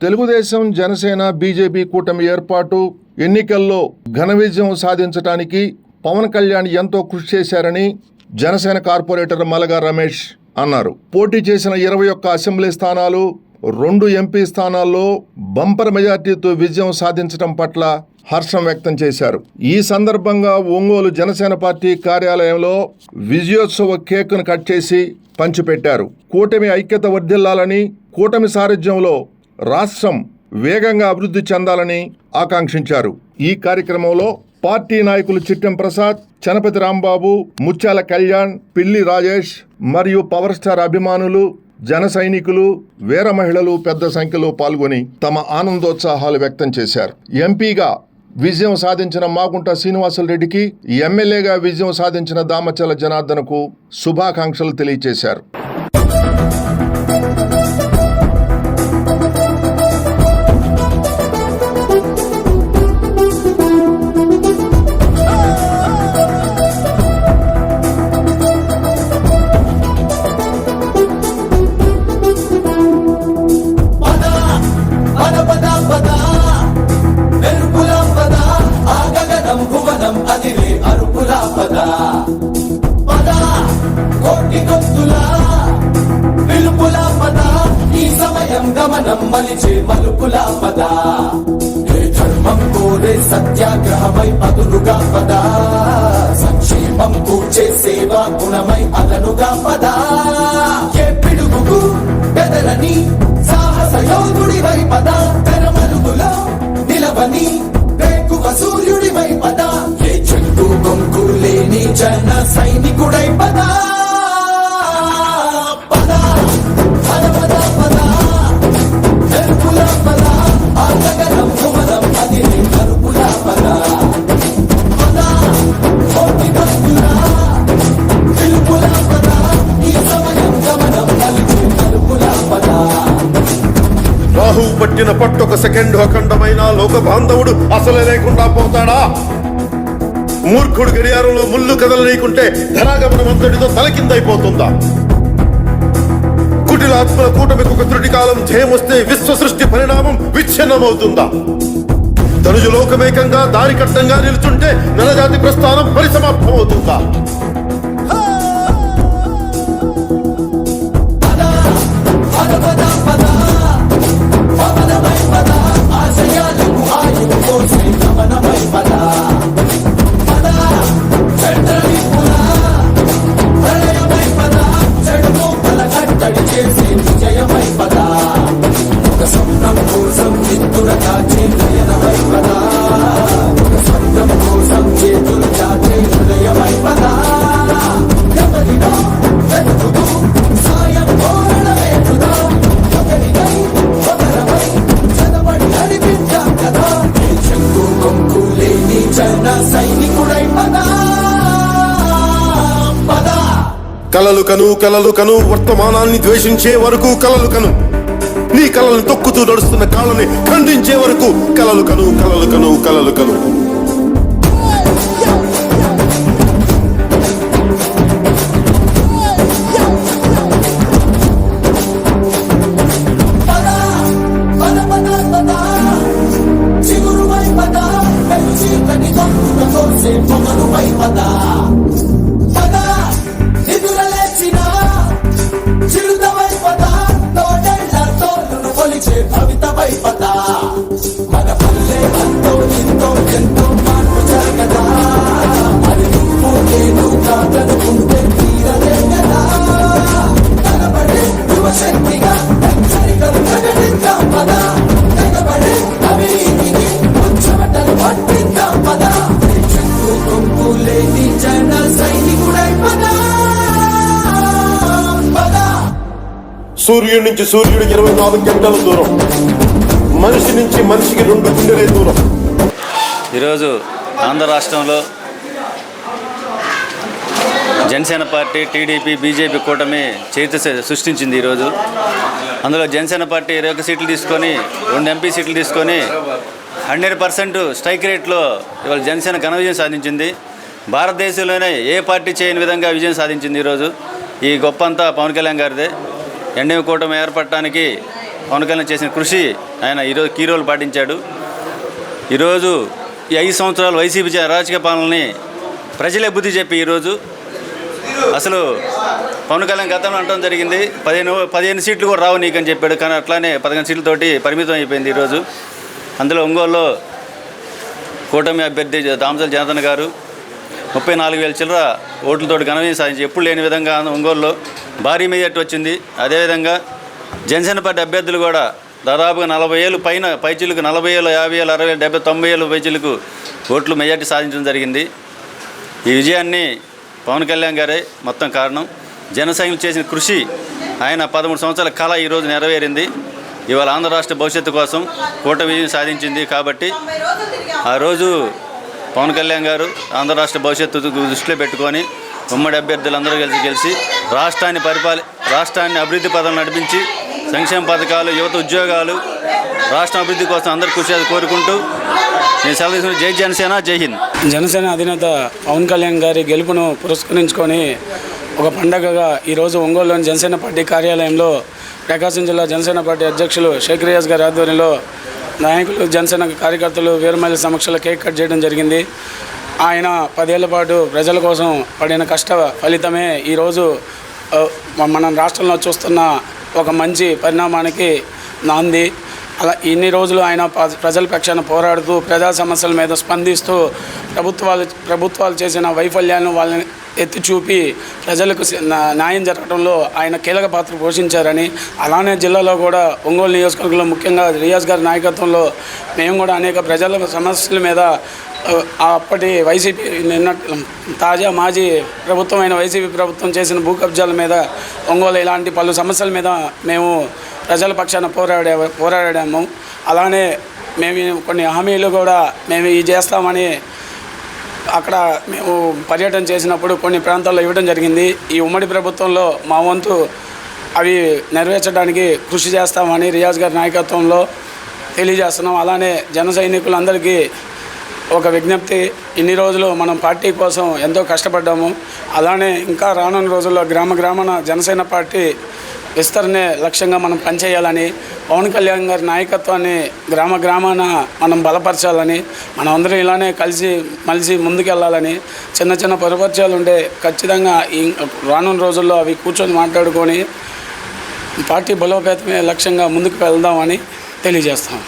Telugu Desam, Janasena, BJP కూటమి ఏర్పాటు ఎన్నికల్లో ఘన విజయం సాధించడానికి పవన్ కళ్యాణ్ ఎంతో కృషి చేశారని జనసేన కార్పొరేటర్ మలగా రమేష్ అన్నారు. పోటీ చేసిన 21 అసెంబ్లీ స్థానాలు, 2 ఎంపీ స్థానాల్లో బంపర్ మెజార్టీతో విజయం సాధించడం పట్ల హర్షం వ్యక్తం చేశారు. ఈ సందర్భంగా ఒంగోలు జనసేన పార్టీ కార్యాలయంలో విజయోత్సవ కేక్ను కట్ చేసి పంచిపెట్టారు. కూటమి ఐక్యత వర్ధిల్లాలని, కూటమి సారథ్యంలో రాష్ట్రం వేగంగా అభివృద్ధి చెందాలని ఆకాంక్షించారు. ఈ కార్యక్రమంలో పార్టీ నాయకులు చిట్టెం ప్రసాద్, చనపతి రాంబాబు, ముత్యాల కళ్యాణ్, పిల్లి రాజేష్ మరియు పవర్ స్టార్ అభిమానులు, జన సైనికులు, వీర మహిళలు పెద్ద సంఖ్యలో పాల్గొని తమ ఆనందోత్సాహాలు వ్యక్తం చేశారు. ఎంపీగా విజయం సాధించిన మాగుంట శ్రీనివాసులరెడ్డికి, ఎమ్మెల్యేగా విజయం సాధించిన దామచల జనార్దన్కు శుభాకాంక్షలు తెలియజేశారు. ధర్మం కోరే సత్యాగ్రహమై పదులుగా పదా, సంక్షేమం కూర్చే సేవా గుణమై అదనుగా పదా, ఏ పిడుగుకు బెదరని సాహస యోధుడివై పదా, తెరమలుగులో నిలవని రేకువ సూర్యుడివై పదా, ఏ చెట్టు కొంకు లేని జన సైనికుడై పదా. రాహు పట్టిన పట్టొక సెకండ్ అఖండమైన లోక బాంధవుడు అసలే లేకుండా పోతాడా? మూర్ఖుడు గడియారంలో ముళ్ళు కదలనీకుంటే ధనాగమనం అంతటితో తలకిందైపోతుందా? కుటిలాత్మల కూటమికి ఒక త్రుటి కాలం జయమొస్తే విశ్వ సృష్టి పరిణామం విచ్ఛిన్నమవుతుందా? తనుజు లోకమేకంగా దారి కట్టంగా నిలుచుంటే నలజాతి ప్రస్థానం పరిసమాప్తమవుతుందా? కలలు కను వర్తమానాన్ని ద్వేషించే వరకు కలలు కను, నీ కలలను తొక్కుతూ నడుస్తున్న కాళ్ళని ఖండించే వరకు కలలు కను. సూర్యుడి నుంచి సూర్యుడు 24 గంటల దూరం, మనిషి నుంచి మనిషికి 2 గుండెలే దూరం. ఈరోజు ఆంధ్ర రాష్ట్రంలో జనసేన పార్టీ, టీడీపీ, బీజేపీ కూటమి చరిత్ర సృష్టించింది. ఈరోజు అందులో జనసేన పార్టీ 21 సీట్లు తీసుకొని, 2 ఎంపీ సీట్లు తీసుకొని 100% స్ట్రైక్ రేట్లో ఇవాళ జనసేన ఘన విజయం సాధించింది. భారతదేశంలోనే ఏ పార్టీ చేయని విధంగా విజయం సాధించింది. ఈరోజు ఈ గొప్ప అంతా పవన్ కళ్యాణ్ గారిదే. ఎన్డీఏ కూటమి ఏర్పడటానికి పవన్ కళ్యాణ్ చేసిన కృషి ఆయన ఈరోజు కీ రోల్ పాటించాడు. ఈరోజు ఈ 5 సంవత్సరాలు వైసీపీ రాజకీయ పాలనని ప్రజలే బుద్ధి చెప్పి ఈరోజు అసలు పవన్ కళ్యాణ్ గతంలో అనడం జరిగింది 15 సీట్లు కూడా రావు నీకని చెప్పాడు. కానీ అట్లానే 15 సీట్లతోటి పరిమితం అయిపోయింది ఈరోజు. అందులో ఒంగోలులో కూటమి అభ్యర్థి దామచల జనార్దన్ గారు 34,000 చిల్లర ఓట్లతోటి ఘన విజయం సాధించి ఎప్పుడు లేని విధంగా ఒంగోలులో భారీ మెజార్టీ వచ్చింది. అదేవిధంగా జనసేన పార్టీ అభ్యర్థులు కూడా దాదాపుగా 40,000 పైన పైచిలకు 40,000, 50,000, 60,000, 70,000, 90,000 పైచిలకు ఓట్లు మెజార్టీ సాధించడం జరిగింది. ఈ విజయాన్ని పవన్ కళ్యాణ్ గారే మొత్తం కారణం. జన సైనికులు చేసిన కృషి, ఆయన 13 సంవత్సరాల కళ ఈరోజు నెరవేరింది. ఇవాళ ఆంధ్ర రాష్ట్ర భవిష్యత్తు కోసం కూటమి విజయం సాధించింది. కాబట్టి ఆ రోజు పవన్ కళ్యాణ్ గారు ఆంధ్ర రాష్ట్ర భవిష్యత్తు దృష్టిలో పెట్టుకొని ఉమ్మడి అభ్యర్థులందరూ కలిసి రాష్ట్రాన్ని అభివృద్ధి పథంలో నడిపించి సంక్షేమ పథకాలు, యువత ఉద్యోగాలు, రాష్ట్ర అభివృద్ధి కోసం అందరూ కృషి చేయాలని కోరుకుంటూ నేను సెలవు తీసుకుని జై జనసేన, జై హింద్. జనసేన అధినేత పవన్ కళ్యాణ్ గారి గెలుపును పురస్కరించుకొని ఒక పండగగా ఈరోజు ఒంగోలులోని జనసేన పార్టీ కార్యాలయంలో ప్రకాశం జిల్లా జనసేన పార్టీ అధ్యక్షులు షేక్ రియాజ్ గారి ఆధ్వర్యంలో నాయకులు, జనసేన కార్యకర్తలు వీరమహిళ సమక్షంలో కేక్ కట్ చేయడం జరిగింది. ఆయన 10 ఏళ్ల పాటు ప్రజల కోసం పడిన కష్ట ఫలితమే ఈరోజు మన రాష్ట్రంలో చూస్తున్న ఒక మంచి పరిణామానికి నాంది. అలా ఇన్ని రోజులు ఆయన ప్రజల పక్షాన పోరాడుతూ ప్రజా సమస్యల మీద స్పందిస్తూ ప్రభుత్వాలు చేసిన వైఫల్యాలను వాళ్ళని ఎత్తి చూపి ప్రజలకు న్యాయం జరగడంలో ఆయన కీలక పాత్ర పోషించారని, అలానే జిల్లాలో కూడా ఒంగోలు నియోజకవర్గంలో ముఖ్యంగా రియాజ్ గారి నాయకత్వంలో మేము కూడా అనేక ప్రజల సమస్యల మీద అప్పటి వైసీపీ తాజా మాజీ ప్రభుత్వమైన వైసీపీ ప్రభుత్వం చేసిన భూ కబ్జాల మీద, ఒంగోలు ఇలాంటి పలు సమస్యల మీద మేము ప్రజల పక్షాన పోరాడాము. అలానే మేము కొన్ని హామీలు కూడా మేము చేస్తామని అక్కడ మేము పర్యటన చేసినప్పుడు కొన్ని ప్రాంతాల్లో ఇవ్వడం జరిగింది. ఈ ఉమ్మడి ప్రభుత్వంలో మా వంతు అవి నెరవేర్చడానికి కృషి చేస్తామని రియాజ్ గారి నాయకత్వంలో తెలియజేస్తున్నాం. అలానే జన సైనికులందరికీ ఒక విజ్ఞప్తి, ఇన్ని రోజులు మనం పార్టీ కోసం ఎంతో కష్టపడ్డాము. అలానే ఇంకా రానున్న రోజుల్లో గ్రామాన జనసేన పార్టీ విస్తరణే లక్ష్యంగా మనం పనిచేయాలని, పవన్ కళ్యాణ్ గారి నాయకత్వాన్ని గ్రామాన మనం బలపరచాలని, మనం అందరం ఇలానే మలిసి ముందుకెళ్ళాలని, చిన్న పరిపరిచయాలు ఉంటే ఖచ్చితంగా రానున్న రోజుల్లో అవి కూర్చొని మాట్లాడుకొని పార్టీ బలోపేతమే లక్ష్యంగా ముందుకు వెళ్దామని తెలియజేస్తాం.